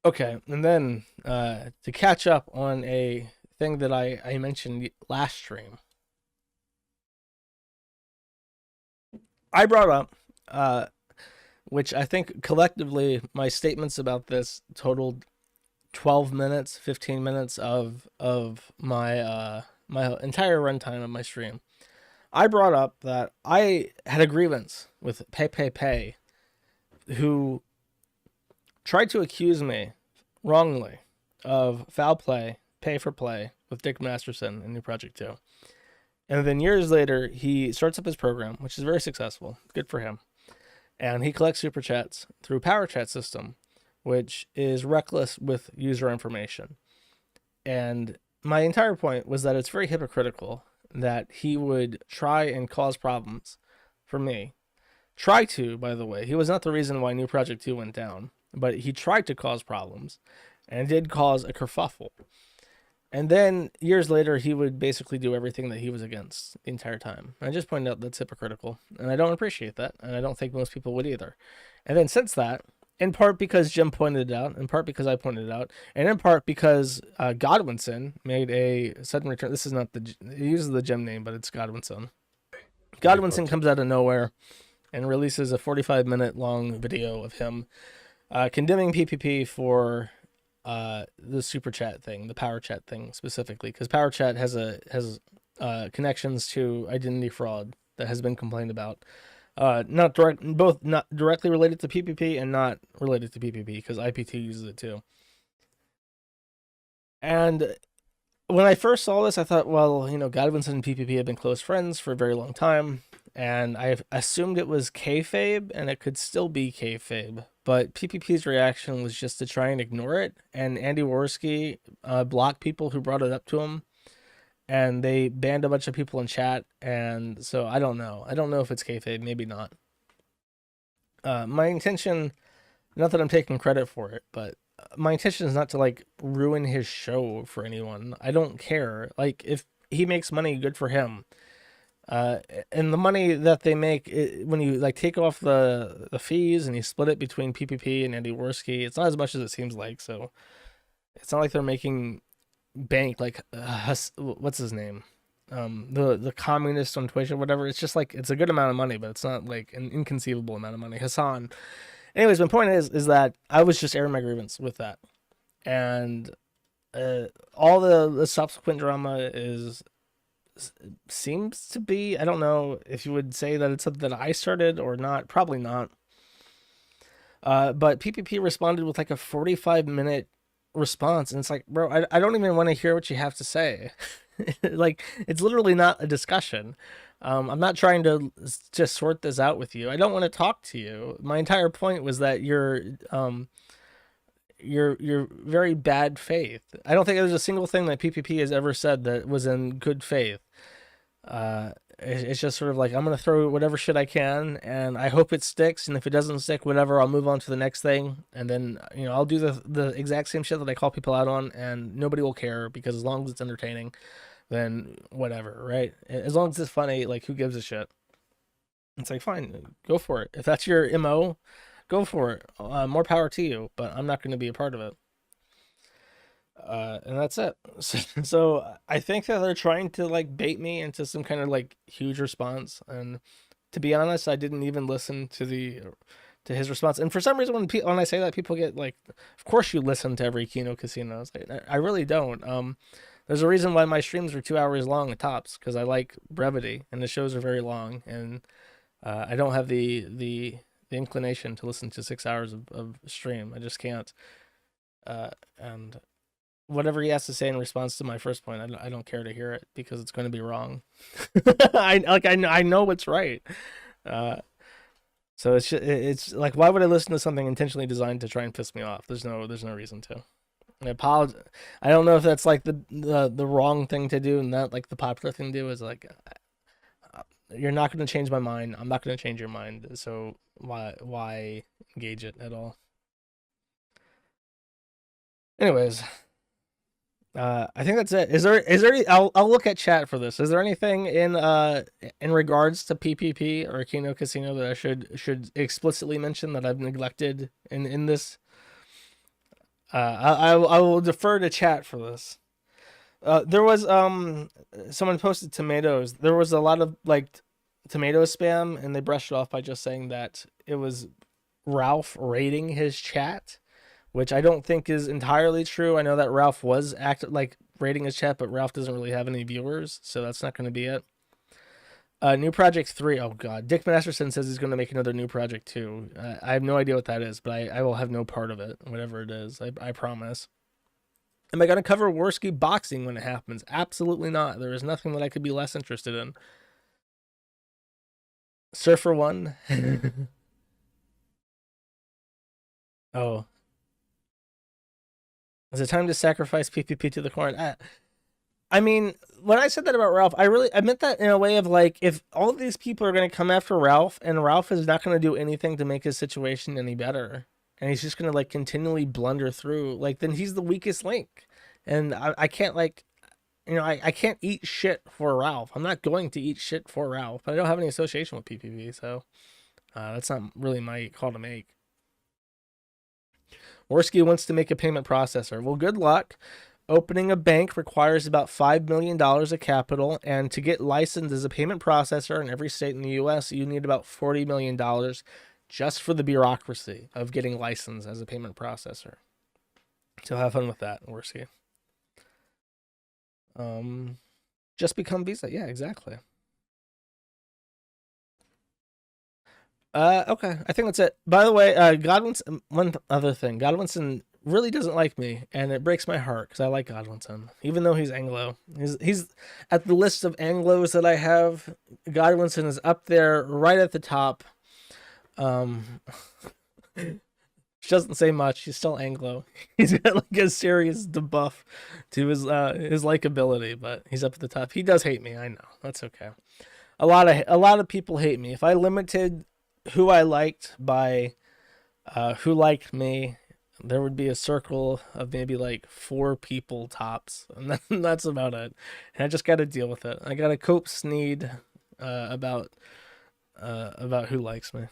Okay, and then to catch up on a thing that I mentioned last stream, I brought up, uh, which I think collectively my statements about this totaled 12 minutes, 15 minutes of my my entire runtime of my stream. I brought up that I had a grievance with Pay, who tried to accuse me wrongly of foul play, pay for play with Dick Masterson in New Project 2. And then years later, he starts up his program, which is very successful. Good for him. And he collects super chats through Power Chat system, which is reckless with user information. And my entire point was that it's very hypocritical that he would try and cause problems for me. Try to, by the way. He was not the reason why New Project 2 went down, but he tried to cause problems and did cause a kerfuffle. And then years later, he would basically do everything that he was against the entire time. And I just pointed out that's hypocritical, and I don't appreciate that, and I don't think most people would either. And then since that, in part because Jim pointed it out, in part because I pointed it out, and in part because Godwinson made a sudden return. This is not he uses the Jim name, but it's Godwinson. Godwinson comes out of nowhere and releases a 45-minute long video of him condemning PPP for the super chat thing, the power chat thing specifically, because power chat has connections to identity fraud that has been complained about. Not directly related to PPP and not related to PPP, because IPT uses it too. And when I first saw this, I thought, well, Godwinson and PPP have been close friends for a very long time, and I assumed it was kayfabe, and it could still be kayfabe. But PPP's reaction was just to try and ignore it, and Andy Worski blocked people who brought it up to him, and they banned a bunch of people in chat, and so I don't know. I don't know if it's kayfabe, maybe not. My intention, not that I'm taking credit for it, but my intention is not to ruin his show for anyone. I don't care. If he makes money, good for him. And the money that they make, when you take off the fees and you split it between PPP and Andy Worski, it's not as much as it seems like. So it's not like they're making bank what's his name, the communist on Twitch or whatever. It's just it's a good amount of money, but it's not an inconceivable amount of money. Hassan. Anyways, my point is that I was just airing my grievance with that, and all the subsequent drama seems to be, I don't know if you would say that it's something that I started or not. Probably not. But PPP responded with a 45-minute response, and it's bro, I don't even want to hear what you have to say. It's literally not a discussion. I'm not trying to just sort this out with you. I don't want to talk to you. My entire point was that you're very bad faith. I don't think there's a single thing that PPP has ever said that was in good faith. It's just sort of I'm going to throw whatever shit I can, and I hope it sticks, and if it doesn't stick, whatever, I'll move on to the next thing, and then, I'll do the exact same shit that I call people out on, and nobody will care, because as long as it's entertaining, then whatever, right? As long as it's funny, who gives a shit? It's fine, go for it. If that's your MO, go for it. More power to you, but I'm not going to be a part of it. And that's it. So I think that they're trying to bait me into some kind of huge response. And to be honest, I didn't even listen to his response. And for some reason, when I say that, people get of course you listen to every Kino Casino. I really don't. There's a reason why my streams are 2 hours long at tops, because I like brevity, and the shows are very long, and I don't have the inclination to listen to 6 hours of stream. I just can't. And whatever he has to say in response to my first point, I don't care to hear it, because it's going to be wrong. I know what's right. So it's why would I listen to something intentionally designed to try and piss me off? There's no reason to. I apologize. I don't know if that's the wrong thing to do, and that the popular thing to do is you're not going to change my mind. I'm not going to change your mind. So why engage it at all? Anyways, I think that's it. Is there any, I'll look at chat for this. Is there anything in regards to PPP or Kino Casino that I should explicitly mention that I've neglected in this? I will defer to chat for this. There was someone posted tomatoes. There was a lot of like tomato spam, and they brushed it off by just saying that it was Ralph rating his chat, which I don't think is entirely true. I know that Ralph was like rating his chat, but Ralph doesn't really have any viewers, so that's not going to be it. New Project 3. Oh, God. Dick Masterson says he's going to make another New Project 2. I have no idea what that is, but I will have no part of it, whatever it is. I promise. Am I going to cover Worski boxing when it happens? Absolutely not. There is nothing that I could be less interested in. Surfer 1. Oh. Is it time to sacrifice PPP to the corn? I mean, when I said that about Ralph, I meant that in a way of like, if all of these people are going to come after Ralph, and Ralph is not going to do anything to make his situation any better, and he's just going to like continually blunder through, like, then he's the weakest link, and I can't like, I can't eat shit for Ralph. I'm not going to eat shit for Ralph. I don't have any association with PPV, so that's not really my call to make. Worski wants to make a payment processor. Well, good luck. Opening a bank requires about $5 million of capital, and to get licensed as a payment processor in every state in the U.S., you need about $40 million just for the bureaucracy of getting licensed as a payment processor. So have fun with that, Worski. Just become Visa. Yeah, exactly. Okay, I think that's it. By the way, Godwinson, one other thing, Godwinson really doesn't like me, and it breaks my heart because I like Godwinson, even though he's Anglo. He's at the list of Anglos that I have. Godwinson is up there, right at the top. Which doesn't say much. He's still Anglo. He's got like a serious debuff to his likability, but he's up at the top. He does hate me. I know. That's okay. A lot of people hate me. If I limited who I liked by who liked me, there would be a circle of maybe like 4 people tops, and that's about it. And I just got to deal with it. I got to cope Sneed about who likes me.